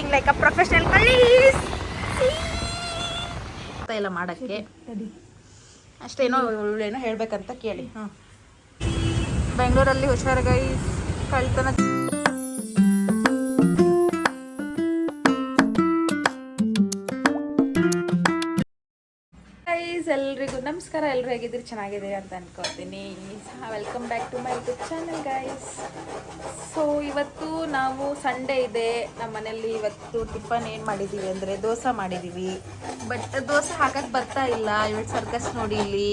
Working like a professional ಕಲೀಸ್ ಇಲ್ಲ ಮಾಡೋಕ್ಕೆ ಅಷ್ಟೇನೋ ಏನೋ ಹೇಳಬೇಕಂತ ಕೇಳಿ. ಬೆಂಗಳೂರಲ್ಲಿ ಹುಷಾರು ಗೈಸ್, ಕಳ್ತನ. ಗೈಸ್ ಎಲ್ರಿಗೂ ನಮಸ್ಕಾರ. ಎಲ್ಲರೂ ಹೇಗಿದ್ದೀರಿ? ಚೆನ್ನಾಗಿದ್ದೀರಿ ಅಂತ ಅನ್ಕೋತೀನಿ. Welcome back to my YouTube channel guys. So ಇವತ್ತು ನಾವು ಸಂಡೇ ಇದೆ, ನಮ್ಮ ಮನೇಲಿ ಇವತ್ತು ಟಿಫನ್ ಏನು ಮಾಡಿದ್ದೀವಿ ಅಂದರೆ ದೋಸೆ ಮಾಡಿದ್ದೀವಿ. ಬಟ್ ದೋಸೆ ಹಾಕಕ್ಕೆ ಬರ್ತಾ ಇಲ್ಲ. ಇವತ್ತು ಸರ್ಕಸ್ ನೋಡಿ ಇಲ್ಲಿ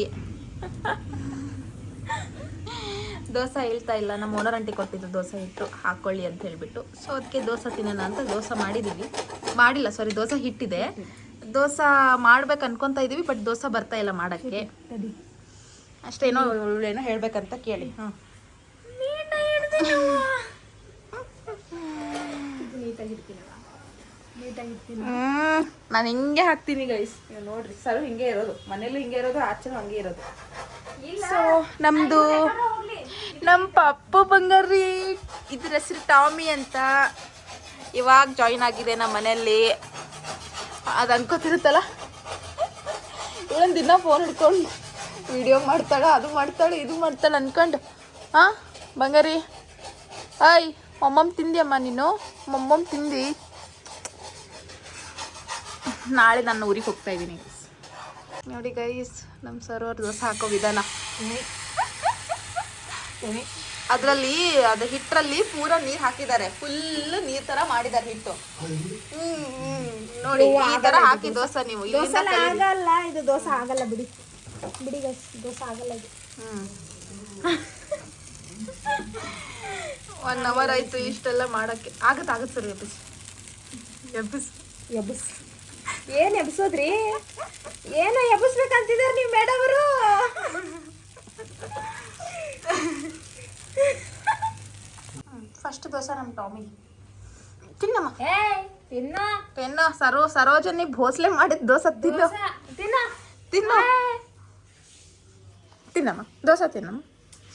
ದೋಸೆ ಹೇಳ್ತಾ ಇಲ್ಲ. ನಮ್ಮ ಓನರ್ ಆಂಟಿ ಕೊಟ್ಟಿದ್ದು ದೋಸೆ ಹಿಟ್ಟು ಹಾಕ್ಕೊಳ್ಳಿ ಅಂತ ಹೇಳಿಬಿಟ್ಟು. ಸೊ ಅದಕ್ಕೆ ದೋಸೆ ತಿನ್ನೋಣ ಅಂತ ದೋಸೆ ಮಾಡಿಲ್ಲ ಸಾರಿ ದೋಸೆ ಹಿಟ್ಟಿದೆ. ದೋಸೆ ಮಾಡ್ಬೇಕು ಅನ್ಕೊತಾ ಇದೀವಿ, ಬಟ್ ದೋಸೆ ಬರ್ತಾ ಇಲ್ಲ ಮಾಡೋಕ್ಕೆ. ಅಷ್ಟೇನೋ ಏನೋ ಹೇಳ್ಬೇಕಂತ ಕೇಳಿ. ನಾನು ಹಿಂಗೆ ಹಾಕ್ತೀನಿ ಗೈಸ್, ನೋಡ್ರಿ ಸರ್ ಹಿಂಗೆ ಇರೋದು, ಮನೇಲಿ ಹಿಂಗೆ ಇರೋದು, ಆಚೆನೂ ಹಂಗೆ ಇರೋದು. ಸೊ ನಮ್ದು ನಮ್ಮ ಪಪ್ಪು ಬಂಗಾರಿ, ಇದ್ರ ಹೆಸರು ಟಾಮಿ ಅಂತ, ಇವಾಗ ಜಾಯಿನ್ ಆಗಿದೆ ನಮ್ಮ ಮನೆಯಲ್ಲಿ. ಅದು ಅನ್ಕೋತಿರುತ್ತಲ್ಲ, ಇವಳೊಂದು ದಿನ ಫೋನ್ ಹಿಡ್ಕೊಂಡು ವಿಡಿಯೋ ಮಾಡ್ತಾಳೆ, ಅದು ಮಾಡ್ತಾಳೆ, ಇದು ಮಾಡ್ತಾಳೆ ಅನ್ಕೊಂಡು. ಹಾಂ ಬಂಗಾರಿ, ಆಯ್ ಮೊಮ್ಮಮ್ಮ ತಿಂದಿಯಮ್ಮ ನೀನು? ಮೊಮ್ಮಮ್ಮ ತಿಂದು ನಾಳೆ ನಾನು ಊರಿಗೆ ಹೋಗ್ತಾ ಇದ್ದೀನಿ ನೋಡಿ ಗೈಸ್. ನಮ್ಮ ಸರ್ ಅವ್ರ ದೋಸೆ ಹಾಕೋ ವಿಧಾನ, ಅದರಲ್ಲಿ ಅದು ಹಿಟ್ಟರಲ್ಲಿ ಪೂರ ನೀರು ಹಾಕಿದ್ದಾರೆ, ಫುಲ್ ನೀರ್ ತರ ಮಾಡಿದ್ದಾರೆ ಹಿಟ್ಟು. ನೋಡಿ ಈ ತರ ಹಾಕಿ ದೋಸೆ ನೀವು ಆಗಲ್ಲ. ಇದು ದೋಸೆ ಆಗಲ್ಲ, ಬಿಡಿ ಗೈಸ್, ದೋಸೆ ಆಗಲ್ಲ ಇದು. 1 hour ಆಯ್ತು ಇಷ್ಟೆಲ್ಲ ಮಾಡಕ್ಕೆ. ಆಗತ್ತೆ ಸರ್. ಎಬ್ಬಸ್ ಏನ್ ಎಬ್ಸೋದ್ರಿ? ಏನೋ ಎಬ್ಬಿಸ್ಬೇಕಂತಿದಾರೆ ನೀವು ಮೇಡಮ್ ಅವರು. ಫಸ್ಟ್ ದೋಸೆ ನಮ್ಮ ಟಾಮಿ ತಿನ್ನಮ್ಮ. ತಿನ್ನೋ ಸರೋಜನಿ ಭೋಸ್ಲೆ ಮಾಡಿದ ದೋಸೆ ತಿನ್ನಮ್ಮ ದೋಸೆ ತಿನ್ನಮ್ಮ.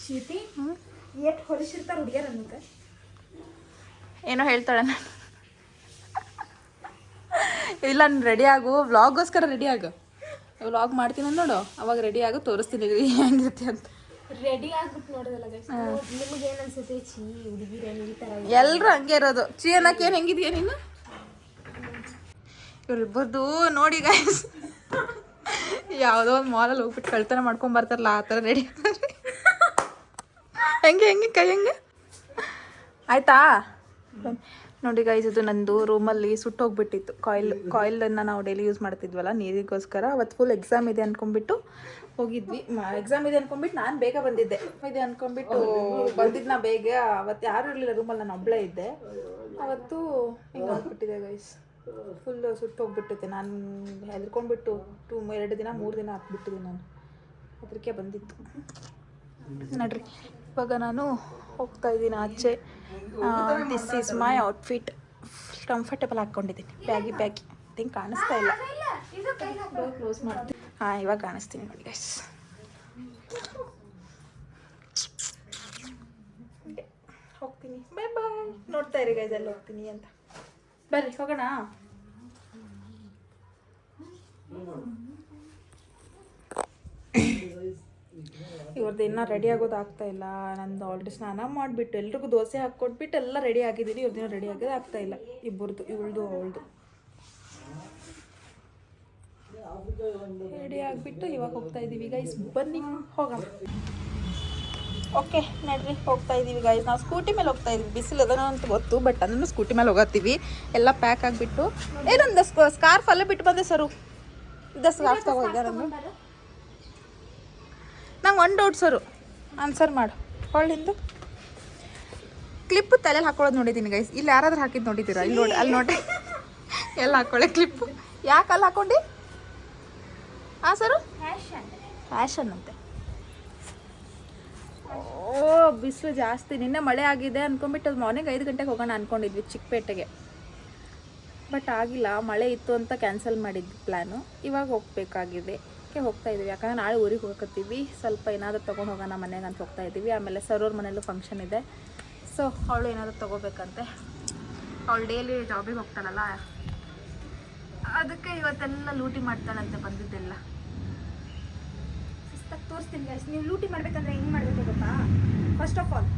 ಶೀತಿ ಎಷ್ಟು ಹೊಲಿಸಿರ್ತಾರೆ ಹುಡುಗಿಯರ ಅನ್ನಕ್ಕೆ. ಏನೋ ಹೇಳ್ತಾಳೆ ನಾನು. ಇಲ್ಲ ನಾನು ರೆಡಿ ಆಗು, ವ್ಲಾಗೋಸ್ಕರ ರೆಡಿ ಆಗು. ವ್ಲಾಗ್ ಮಾಡ್ತೀನಿ ನೋಡು, ಅವಾಗ ರೆಡಿ ಆಗು, ತೋರಿಸ್ತೀನಿ ಹೆಂಗಿರುತ್ತೆ ಅಂತ. ರೆಡಿ ಆಗ್ಬಿಟ್ಟು ನೋಡೋದಲ್ಲ ಗೈಸ್. ನಿಮಗೆ ಏನು ಅನ್ಸುತ್ತೆ? ಚೀ ಹುಡುಗಿರೇನು ಈ ಥರ ಎಲ್ಲರೂ ಹಂಗೆ ಇರೋದು. ಚೀ ಅನ್ನಕ್ಕೆ ಏನು ಹೆಂಗಿದೆಯಾ ನೀನು? ಇವ್ರಿಬ್ಬರದು ನೋಡಿ ಗೈಸ್, ಯಾವುದೋ ಒಂದು ಮಾಲಲ್ಲಿ ಹೋಗ್ಬಿಟ್ಟು ಕಳ್ತನ ಮಾಡ್ಕೊಂಡು ಬರ್ತಾರಲ್ಲ ಆ ಥರ ರೆಡಿ ಹೆಂಗೆ ಕೈ ಹೆಂಗೆ ಆಯ್ತಾ ನೋಡಿ ಗೈಸ್. ಇದು ನಂದು ರೂಮಲ್ಲಿ ಸುಟ್ಟೋಗ್ಬಿಟ್ಟಿತ್ತು ಕಾಯಿಲನ್ನು ನಾವು ಡೈಲಿ ಯೂಸ್ ಮಾಡ್ತಿದ್ವಲ್ಲ ನೀರಿಗೋಸ್ಕರ. ಅವತ್ತು ಫುಲ್ ಎಕ್ಸಾಮ್ ಇದೆ ಅಂದ್ಕೊಂಡ್ಬಿಟ್ಟು ಹೋಗಿದ್ವಿ. ಎಕ್ಸಾಮ್ ಇದೆ ಅಂದ್ಕೊಂಡ್ಬಿಟ್ಟು ನಾನು ಬೇಗ ಬಂದಿದ್ದೆ. ಇದೆ ಅಂದ್ಕೊಂಡ್ಬಿಟ್ಟು ಬಂದಿದ್ದು ಬೇಗ. ಅವತ್ತು ಯಾರೂ ಇರಲಿಲ್ಲ ರೂಮಲ್ಲಿ, ನಾನು ಒಬ್ಬಳೇ ಇದ್ದೆ. ಅವತ್ತು ಹಿಂಗೆ ಆಗ್ಬಿಟ್ಟಿದೆ ಗೈಸ್, ಫುಲ್ ಸುಟ್ಟೋಗ್ಬಿಟ್ಟಿದೆ. ನಾನು ಹೆದರ್ಕೊಂಡ್ಬಿಟ್ಟು 2 ದಿನ 3 ದಿನ ಹಾಕ್ಬಿಟ್ಟಿದ್ದೆ ನಾನು, ಅದಕ್ಕೆ ಬಂದಿತ್ತು ನೋಡ್ರಿ. ಇವಾಗ ನಾನು ಹೋಗ್ತಾ ಇದ್ದೀನಿ ಆಚೆ. This is my outfit. Comfortable ಹಾಕ್ಕೊಂಡಿದ್ದೀನಿ, ಬ್ಯಾಗಿ ಹಿಂಗೆ ಕಾಣಿಸ್ತಾ ಇಲ್ಲ. ಕ್ಲೋಸ್ ಮಾಡ್ತೀನಿ. ಹಾಂ ಇವಾಗ ಕಾಣಿಸ್ತೀನಿ ನೋಡಿ ಗೈಸ್. ಹೋಗ್ತೀನಿ, ಬಾಯ್. ನೋಡ್ತಾ ಇರಿ ಗೈಸ್, ಅಲ್ಲಿ ಹೋಗ್ತೀನಿ ಅಂತ. ಬರ್ರಿ ಹೋಗೋಣ. ಇವ್ರದ್ದು ಇನ್ನೂ ರೆಡಿ ಆಗೋದು ಆಗ್ತಾ ಇಲ್ಲ. ನಂದು ಆಲ್ರೆಡಿ ಸ್ನಾನ ಮಾಡಿಬಿಟ್ಟು ಎಲ್ರಿಗೂ ದೋಸೆ ಹಾಕ್ಕೊಟ್ಬಿಟ್ಟು ಎಲ್ಲ ರೆಡಿ ಆಗಿದ್ದೀನಿ. ಇವ್ರದ್ದು ರೆಡಿ ಆಗೋದು ಆಗ್ತಾ ಇಲ್ಲ. ಇವಳ್ದು ಅವಳದು ರೆಡಿ ಆಗಿಬಿಟ್ಟು ಇವಾಗ ಹೋಗ್ತಾ ಇದ್ದೀವಿ ಗೈಸ್. ಬನ್ನಿ ಹೋಗೋಣ. ಓಕೆ ನಡ್ರಿ, ಹೋಗ್ತಾ ಇದ್ದೀವಿ ಗೈಸ್. ನಾವು ಸ್ಕೂಟಿ ಮೇಲೆ ಹೋಗ್ತಾ ಇದ್ದೀವಿ. ಬಿಸಿಲು ಅದನ್ನು ಅಂತ ಗೊತ್ತು, ಬಟ್ ಅದನ್ನು ಸ್ಕೂಟಿ ಮೇಲೆ ಹೋಗತ್ತೀವಿ. ಎಲ್ಲ ಪ್ಯಾಕ್ ಆಗಿಬಿಟ್ಟು. ಏನೊಂದು ಸ್ಕಾರ್ಫ್ ಅಲ್ಲೇ ಬಿಟ್ಟು ಬಂದೆ ಸರು. ಇದು ಸ್ಕಾರ್ಫ್ ತಗೋದ್ದೆ ನಾನು. ನಂಗೆ ಒಂದು ಡೌಟ್ ಸರು, ಆನ್ಸರ್ ಮಾಡು. ಹೊಳ್ಳಿಂದು ಕ್ಲಿಪ್ಪು ತಲೆಯಲ್ಲಿ ಹಾಕೊಳ್ಳೋದು ನೋಡಿದ್ದೀನಿ ಗೈಸ್. ಇಲ್ಲಿ ಯಾರಾದ್ರೂ ಹಾಕಿದ್ದು ನೋಡಿದ್ದೀರಾ? ಇಲ್ಲಿ ನೋಡಿ, ಅಲ್ಲಿ ನೋಡಿ, ಎಲ್ಲ ಹಾಕೊಳ್ಳೆ ಕ್ಲಿಪ್ಪು. ಯಾಕೆ ಅಲ್ಲಿ ಹಾಕೊಂಡು? ಹಾಂ ಸರು, ಫ್ಯಾಷನ್ ಅಂತೆ. ಓ ಬಿಸಿಲು ಜಾಸ್ತಿ. ನಿನ್ನೆ ಮಳೆ ಆಗಿದೆ ಅಂದ್ಕೊಂಡ್ಬಿಟ್ಟು ಅದು ಮಾರ್ನಿಂಗ್ 5 ಗಂಟೆಗೆ ಹೋಗೋಣ ಅಂದ್ಕೊಂಡಿದ್ವಿ ಚಿಕ್ಕಪೇಟೆಗೆ, ಬಟ್ ಆಗಿಲ್ಲ. ಮಳೆ ಇತ್ತು ಅಂತ ಕ್ಯಾನ್ಸಲ್ ಮಾಡಿದ್ವಿ ಪ್ಲ್ಯಾನು. ಇವಾಗ ಹೋಗಬೇಕಾಗಿದೆ, ಹೋಗ್ತಾ ಇದ್ದೀವಿ. ಯಾಕಂದರೆ ನಾಳೆ ಊರಿಗೆ ಹೋಗಕತ್ತೀವಿ. ಸ್ವಲ್ಪ ಏನಾದರೂ ತೊಗೊಂಡು ಹೋಗೋಣ ಮನೆಗೆ ಅಂತ ಹೋಗ್ತಾ ಇದ್ದೀವಿ. ಆಮೇಲೆ ಸರೋರ್ ಮನೇಲೂ ಫಂಕ್ಷನ್ ಇದೆ. ಸೊ ಅವಳು ಏನಾದರೂ ತೊಗೋಬೇಕಂತೆ. ಅವಳು ಡೈಲಿ ಜಾಬಿಗೆ ಹೋಗ್ತಾಳಲ್ಲ, ಅದಕ್ಕೆ ಇವತ್ತೆಲ್ಲ ಲೂಟಿ ಮಾಡ್ತಾಳಂತೆ ಬಂದಿದ್ದೆಲ್ಲ. ಶಿಸ್ತಾಗಿ ತೋರಿಸ್ತೀನಿ ಗೈಸ್. ನೀವು ಲೂಟಿ ಮಾಡ್ಬೇಕಂದ್ರೆ ಹೆಂಗೆ ಮಾಡಬೇಕು ಗೊತ್ತಾ? First of all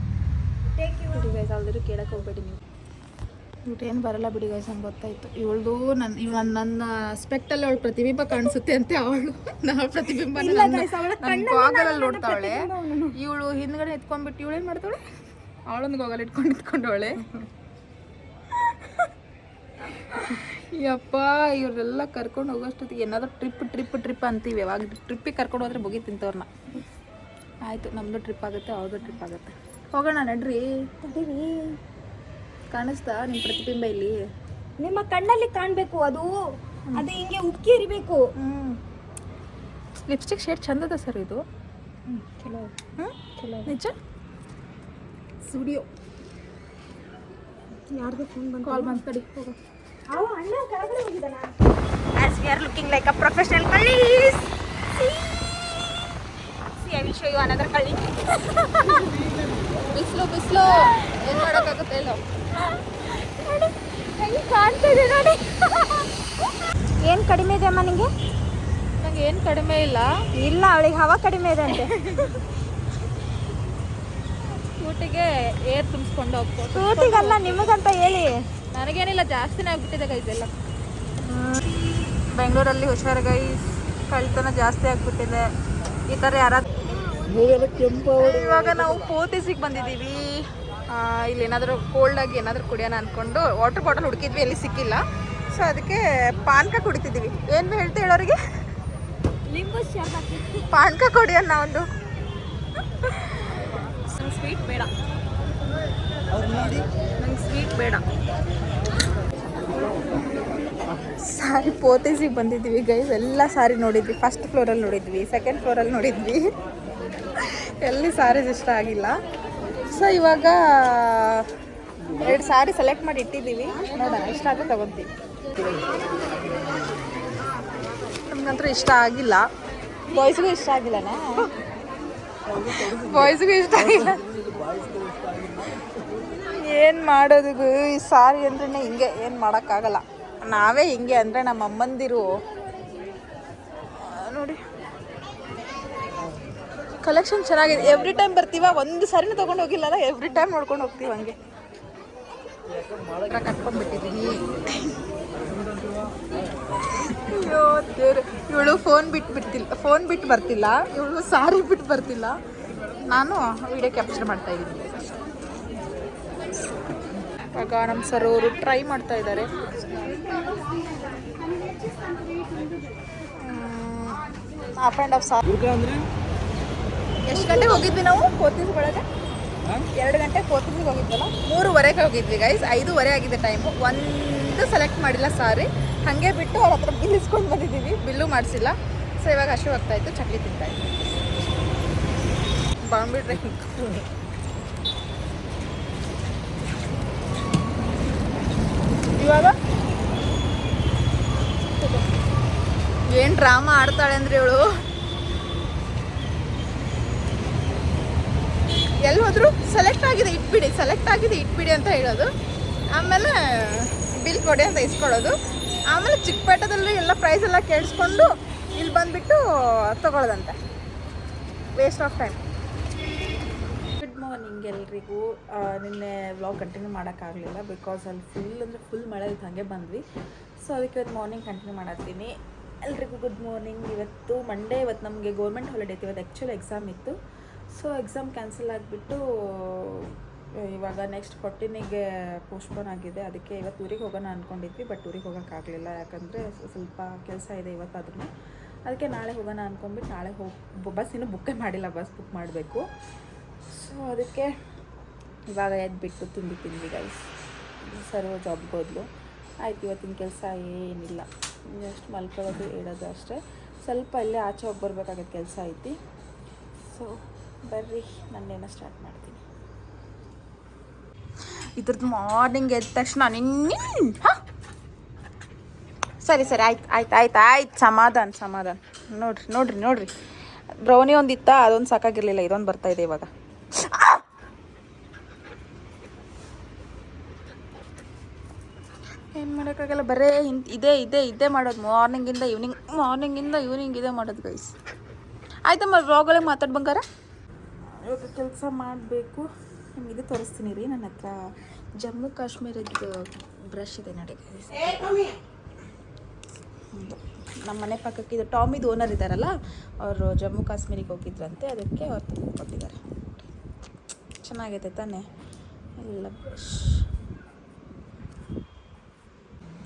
take you ಬಿಡಿ ಗೈಸ್, ಅವ್ರದ್ದು ಕೇಳಕ್ಕೆ ಹೋಗ್ಬೇಡಿ ನೀವು. ಏನು ಬರಲ್ಲ ಬಿಡಿ ಗೈಸ್, ನಂಗೆ ಗೊತ್ತಾಯ್ತು. ಇವಳ್ದು ನನ್ನ ಸ್ಪೆಕ್ಟಲ್ಲಿ ಅವಳು ಪ್ರತಿಬಿಂಬ ಕಾಣಿಸುತ್ತೆ ಅಂತೆ. ಅವಳು ನಾವು ಪ್ರತಿಬಿಂಬ ಗಾಗಲಲ್ಲಿ ನೋಡ್ತಾವಳೆ. ಇವಳು ಹಿಂದ್ಗಡೆ ಎತ್ಕೊಂಡ್ಬಿಟ್ಟು ಇವಳೇನು ಮಾಡ್ತಾವಳೆ, ಅವಳೊಂದು ಗಾಗಲ್ ಇಟ್ಕೊಂಡವಳೆ. ಯಪ್ಪ, ಇವ್ರೆಲ್ಲ ಕರ್ಕೊಂಡು ಹೋಗೋಷ್ಟೊತ್ತಿಗೆ ಏನಾದರೂ ಟ್ರಿಪ್ ಅಂತೀವಿ. ಯಾವಾಗ ಟ್ರಿಪ್ಪಿಗೆ ಕರ್ಕೊಂಡು ಹೋದ್ರೆ ಮುಗಿ ತಿಂತವ್ರನ್ನ. ಆಯಿತು, ನಮ್ಮದು ಟ್ರಿಪ್ ಆಗುತ್ತೆ, ಅವ್ರದ್ದು ಟ್ರಿಪ್ ಆಗುತ್ತೆ. ಹೋಗೋಣ ನಡ್ರಿ. ತಡೀರಿ, ಕಾಣಿಸ್ತಾ ನಿಮ್ಮ ಪ್ರತಿಬಿಂಬ ಇಲ್ಲಿ? ನಿಮ್ಮ ಕಣ್ಣಲ್ಲಿ ಕಾಣಬೇಕು. ಅದು ಹಿಂಗೆ ಉಕ್ಕಿ ಇರಬೇಕು. ಲಿಪ್ಸ್ಟಿಕ್ ಶೇಡ್ ಚಂದದ ಸರ್ ಇದು. ಚಲೋ ಚಲೋ ನಿಜ. ಸ್ಟುಡಿಯೋ ಯಾರ್ದು ಫೋನ್ ಬಂತು? ಕಾಲ್ ಬಂದು ಕಡಿ ಹೋಗೋ. ಅಣ್ಣ ಕೆಳಗಡೆ ಹೋಗಿದ್ದಾನ. As we are looking like a professional colleagues. See, I will show you another colleague. ಬಿಸಿಲು ಏನು ಮಾಡೋಕ್ಕಾಗುತ್ತೆ ಇಲ್ಲ. ನೋಡಿ ಹೆಂಗೆ ಕಾಣ್ತಾ ಇದೆ ನೋಡಿ. ಏನು ಕಡಿಮೆ ಇದೆ ಅಮ್ಮ ನಿಂಗೆ? ನಂಗೆ ಏನು ಕಡಿಮೆ ಇಲ್ಲ. ಇಲ್ಲ, ಅವಳಿಗೆ ಹವಾ ಕಡಿಮೆ ಇದೆ ಅಂತೆ. ಊಟಿಗೆ ಏರ್ ತುಂಬಿಸ್ಕೊಂಡು ಹೋಗ್ಬೋದು. ಊಟಿಗಲ್ಲ, ನಿಮಗಂತ ಹೇಳಿ. ನನಗೇನಿಲ್ಲ, ಜಾಸ್ತಿನೇ ಆಗ್ಬಿಟ್ಟಿದೆ ಗೈಸ್ ಎಲ್ಲ. ಬೆಂಗಳೂರಲ್ಲಿ ಹುಷಾರು ಗೈಸ್, ಕಳ್ತನ ಜಾಸ್ತಿ ಆಗ್ಬಿಟ್ಟಿದೆ. ಈ ಥರ ಯಾರಾದ್ರೂ ಇವಾಗ ನಾವು ಪೋತಿಸಿಗೆ ಬಂದಿದ್ದೀವಿ. ಇಲ್ಲಿ ಏನಾದರೂ ಕೋಲ್ಡಾಗಿ ಏನಾದರೂ ಕುಡಿಯೋಣ ಅಂದ್ಕೊಂಡು ವಾಟರ್ ಬಾಟಲ್ ಹುಡುಕಿದ್ವಿ, ಎಲ್ಲಿ ಸಿಕ್ಕಿಲ್ಲ. ಸೊ ಅದಕ್ಕೆ ಪಾನಕ ಕುಡಿತಿದ್ದೀವಿ. ಏನು ಹೇಳ್ತಿ ಹೇಳೋರಿಗೆ? ಲಿಂಬು ಪಾನಕ ಕುಡಿಯೋಣ ಒಂದು. ಸ್ವೀಟ್ ಬೇಡ, ನಂಗೆ ಸ್ವೀಟ್ ಬೇಡ. ಸಾರಿ ಪೋತಿಸಿಗೆ ಬಂದಿದ್ದೀವಿ ಗೈಸ್. ಎಲ್ಲ ಸಾರಿ ನೋಡಿದ್ವಿ. ಫಸ್ಟ್ ಫ್ಲೋರಲ್ಲಿ ನೋಡಿದ್ವಿ, ಸೆಕೆಂಡ್ ಫ್ಲೋರಲ್ಲಿ ನೋಡಿದ್ವಿ. ಎಲ್ಲಿ ಸಾರೀಸ್ ಇಷ್ಟ ಆಗಿಲ್ಲ. ಸೊ ಇವಾಗ 2 ಸಾರಿ ಸೆಲೆಕ್ಟ್ ಮಾಡಿ ಇಟ್ಟಿದ್ದೀವಿ. ನೋಡೋಣ, ಇಷ್ಟ ಆದರೆ ತಗೊತೀವಿ. ನಮ್ಗಂತೂ ಇಷ್ಟ ಆಗಿಲ್ಲ. ಬಾಯ್ಸ್ಗೂ ಇಷ್ಟ ಆಗಿಲ್ಲನಾ? ಬಾಯ್ಸ್ಗೂ ಇಷ್ಟ ಆಗಿಲ್ಲ. ಏನು ಮಾಡೋದು ಈ ಸಾರಿ ಅಂದ್ರೆ ಹಿಂಗೆ, ಏನು ಮಾಡೋಕ್ಕಾಗಲ್ಲ. ನಾವೇ ಹಿಂಗೆ ಅಂದರೆ ನಮ್ಮ ಅಮ್ಮಂದಿರು ನೋಡಿ. ಕಲೆಕ್ಷನ್ ಚೆನ್ನಾಗಿದೆ. ಎವ್ರಿ ಟೈಮ್ ಬರ್ತೀವ, ಒಂದು ಸಾರಿನೂ ತೊಗೊಂಡು ಹೋಗಿಲ್ಲಲ್ಲ, ಎವ್ರಿ ಟೈಮ್ ನೋಡ್ಕೊಂಡು ಹೋಗ್ತೀವಿ ಹಂಗೆ. ಕಟ್ಕೊಂಡ್ಬಿಟ್ಟಿದ್ದೀನಿ. ಅಯ್ಯೋ ದೇವ್ರು, ಇವಳು ಫೋನ್ ಬಿಟ್ಟು ಬರ್ತಿಲ್ಲ. ಇವಳು ಸಾರಿ ಬಿಟ್ಟು ಬರ್ತಿಲ್ಲ. ನಾನು ವಿಡಿಯೋ ಕ್ಯಾಪ್ಚರ್ ಮಾಡ್ತಾ ಇದ್ದೀನಿ. ಇವಾಗ ನಮ್ಮ ಸರ್ ಅವರು ಟ್ರೈ ಮಾಡ್ತಾ ಇದ್ದಾರೆ. ಹಾಫ್ ಆ್ಯಂಡ್ ಹಾಫ್ ಸಾರಿ. ಎಷ್ಟು ಗಂಟೆಗೆ ಹೋಗಿದ್ವಿ ನಾವು ಕೋತಿಸ್ ಒಳಗೆ? 2 ಗಂಟೆ ಕೋತಿಸಿಗೆ ಹೋಗಿದ್ವಲ್ಲ. 3:15 ಹೋಗಿದ್ವಿ ಗೈಸ್. 5:30 ಆಗಿದೆ ಟೈಮು. ಒಂದು ಸೆಲೆಕ್ಟ್ ಮಾಡಿಲ್ಲ ಸಾರಿ, ಹಾಗೆ ಬಿಟ್ಟು ಅವ್ರ ಹತ್ರ ಬಿಲ್ ಇಸ್ಕೊಂಡು ಬಂದಿದ್ದೀವಿ. ಬಿಲ್ಲು ಮಾಡಿಸಿಲ್ಲ. ಸೊ ಇವಾಗ ಹಸಿವು ಆಗ್ತಾಯಿತ್ತು, ಚಕ್ಲಿ ತಿಂತಾಯಿತ್ತು. ಬಂದ್ಬಿಟ್ರೆ ಇವಾಗ ಏನು ಡ್ರಾಮಾ ಆಡ್ತಾಳೆ ಅಂದರೆ ಇವಳು. ಎಲ್ಲಿ ಹೋದ್ರು ಸೆಲೆಕ್ಟ್ ಆಗಿದೆ ಇಟ್ಬಿಡಿ ಅಂತ ಹೇಳೋದು. ಆಮೇಲೆ ಬಿಲ್ ಕೊಡಿ ಅಂತ ಇಸ್ಕೊಳ್ಳೋದು. ಆಮೇಲೆ ಚಿಕ್ಕಪೇಟದಲ್ಲಿ ಎಲ್ಲ ಪ್ರೈಸ್ ಎಲ್ಲ ಕೇಳಿಸ್ಕೊಂಡು ಇಲ್ಲಿ ಬಂದುಬಿಟ್ಟು ತೊಗೊಳ್ಳೋದಂತೆ. Waste of time. Good morning ಎಲ್ರಿಗೂ. ನಿನ್ನೆ ವ್ಲಾಗ್ ಕಂಟಿನ್ಯೂ ಮಾಡೋಕ್ಕಾಗಲಿಲ್ಲ, ಬಿಕಾಸ್ ಅಲ್ಲಿ ಫುಲ್ ಮಳೆ ಇತ್ತು, ಹಾಗೆ ಬಂದ್ವಿ. ಸೊ ಅದಕ್ಕೆ ಇವತ್ತು ಮಾರ್ನಿಂಗ್ ಕಂಟಿನ್ಯೂ ಮಾಡತ್ತೀನಿ. ಎಲ್ರಿಗೂ ಗುಡ್ ಮಾರ್ನಿಂಗ್. ಇವತ್ತು ಮಂಡೇ, ಇವತ್ತು ನಮಗೆ ಗೌರ್ಮೆಂಟ್ ಹಾಲಿಡೇ ಇತ್ತು. ಇವತ್ತು ಆ್ಯಕ್ಚುಲಿ ಎಕ್ಸಾಮ್ ಇತ್ತು. ಸೊ ಎಕ್ಸಾಮ್ ಕ್ಯಾನ್ಸಲ್ ಆಗಿಬಿಟ್ಟು ಇವಾಗ ನೆಕ್ಸ್ಟ್ 14ಗೆ ಪೋಸ್ಟ್ಪೋನ್ ಆಗಿದೆ. ಅದಕ್ಕೆ ಇವತ್ತು ಊರಿಗೆ ಹೋಗೋಣ ಅಂದ್ಕೊಂಡಿದ್ವಿ, ಬಟ್ ಊರಿಗೆ ಹೋಗೋಕ್ಕಾಗಲಿಲ್ಲ. ಯಾಕಂದರೆ ಸ್ವಲ್ಪ ಕೆಲಸ ಇದೆ ಇವತ್ತಾದ್ರೂ. ಅದಕ್ಕೆ ನಾಳೆ ಹೋಗೋಣ ಅಂದ್ಕೊಂಡ್ಬಿಟ್ಟು ನಾಳೆ ಬಸ್ ಇನ್ನೂ ಬುಕ್ಕೇ ಮಾಡಿಲ್ಲ, ಬಸ್ ಬುಕ್ ಮಾಡಬೇಕು. ಸೊ ಅದಕ್ಕೆ ಇವಾಗ ಎದ್ಬಿಟ್ಟು ತಿಂದ್ವಿ ಗೈಸ್. ಸರ್ ಜಾಬ್ಗೆ ಹೋದ್ಲು. ಆಯ್ತು, ಇವತ್ತಿನ ಕೆಲಸ ಏನಿಲ್ಲ, ಜಸ್ಟ್ ಮಲ್ಕೊಳ್ಳೋದು ಹೇಳೋದು ಅಷ್ಟೇ. ಸ್ವಲ್ಪ ಇಲ್ಲೇ ಆಚೆ ಹೋಗಿ ಬರಬೇಕಾಗಿದ್ದ ಕೆಲಸ ಐತಿ. ಸೊ ಬರ್ರಿ, ನಾನೇನೋ ಸ್ಟಾರ್ಟ್ ಮಾಡ್ತೀನಿ. ಇದ್ರದ್ದು ಮಾರ್ನಿಂಗ್ ಎದ್ದ ತಕ್ಷಣ ಸರಿ ಆಯ್ತು ಸಮಾಧಾನ. ನೋಡ್ರಿ ಬ್ರೌನಿ ಒಂದು ಇತ್ತ, ಅದೊಂದು ಸಾಕಾಗಿರಲಿಲ್ಲ, ಇದೊಂದು ಬರ್ತಾಯಿದೆ ಇವಾಗ. ಏನು ಮಾಡೋಕ್ಕಾಗಲ್ಲ, ಬರೀ ಇದೇ ಮಾಡೋದು ಮಾರ್ನಿಂಗಿಂದ ಈವ್ನಿಂಗ್ ಇದೇ ಮಾಡೋದು ಗೈಸ್. ಆಯ್ತಮ್ಮ ವ್ಲಾಗಲ್ಲಿ ಮಾತಾಡಿ ಬಂಗಾರ. ಇವಾಗ ಕೆಲಸ ಮಾಡಬೇಕು. ನಿಮ್ಗೆ ಇದು ತೋರಿಸ್ತೀನಿ ರೀ, ನನ್ನ ಹತ್ರ ಜಮ್ಮು ಕಾಶ್ಮೀರದ್ದು ಬ್ರಷ್ ಇದೆ ನೋಡಿ. ನಮ್ಮ ಮನೆ ಪಕ್ಕಕ್ಕೆ ಇದು ಟಾಮಿದು ಓನರ್ ಇದ್ದಾರಲ್ಲ, ಅವರು ಜಮ್ಮು ಕಾಶ್ಮೀರಿಗೆ ಹೋಗಿದ್ರಂತೆ, ಅದಕ್ಕೆ ಅವ್ರು ತಂದುಕೊಟ್ಟಿದ್ದಾರೆ. ಚೆನ್ನಾಗೈತೆ ತಾನೇ ಎಲ್ಲ ಬ್ರಷ್.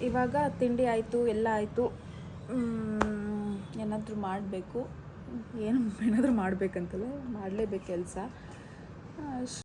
ಇವಾಗ ತಿಂಡಿ ಆಯಿತು, ಎಲ್ಲ ಆಯಿತು. ಏನಾದರೂ ಮಾಡಬೇಕು, ಏನಾದರೂ ಮಾಡಬೇಕಂತಲ್ಲ, ಮಾಡಲೇಬೇಕು ಕೆಲಸ.